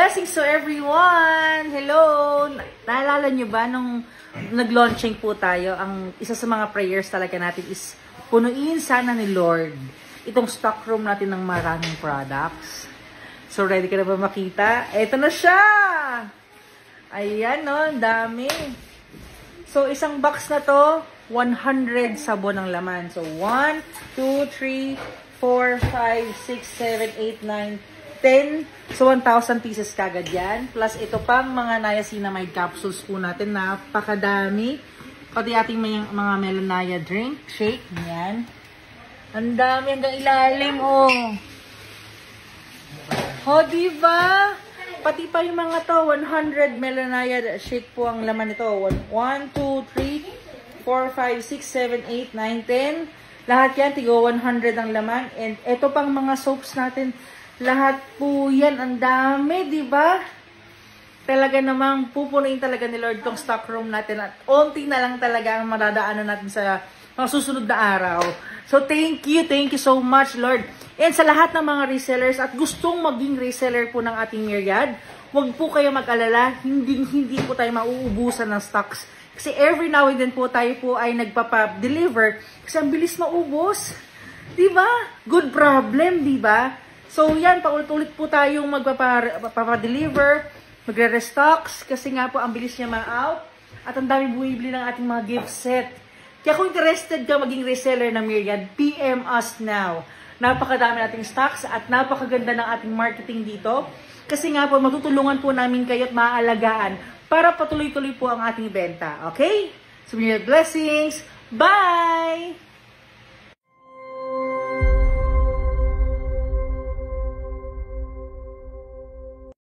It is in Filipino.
Blessings to everyone! Hello! Naalala nyo ba nung nag-launching po tayo, ang isa sa mga prayers talaga natin is punuin sana ni Lord itong stockroom natin ng maraming products. So, ready ka na ba makita? Eto na siya! Ayan, no? Dami. So, isang box na to, 100 sabon ang laman. So, 1, 2, 3, 4, 5, 6, 7, 8, 9, 10. So, 1,000 pieces kagad yan. Plus, ito pang mga niacinamide capsules po natin. Napakadami. Pati ating mga melanaya drink, shake. Yan. Ang dami hanggang ilalim, oh. Oh, diba? Pati pa yung mga to, 100 melanaya shake po ang laman nito. 1, 2, 3, 4, 5, 6, 7, 8, 9, 10. Lahat yan, tigo 100 ang laman. And ito pang mga soaps natin, lahat po yan, ang dami, di ba? Talaga namang pupunuin talaga ni Lord tong stock room natin at onti na lang talaga ang madadaanan natin sa mga susunod na araw. So thank you so much, Lord. And sa lahat ng mga resellers at gustong maging reseller po ng ating Myriad, huwag po kayo mag-alala, hindi po tayo mauubusan ng stocks. Kasi every now and then po tayo po ay nagpapa-deliver kasi ang bilis maubos. Diba? Good problem, diba? So yan, paulit-ulit po tayong magpapa-deliver, magre-restocks kasi nga po ang bilis niya ma-out at ang dami bumibili ng ating mga gift set. Kaya kung interested ka maging reseller ng Myriad, PM us now. Napakadami nating stocks at napakaganda ng ating marketing dito. Kasi nga po, matutulungan po namin kayo at maaalagaan para patuloy-tuloy po ang ating benta. Okay? So, Myriad blessings. Bye!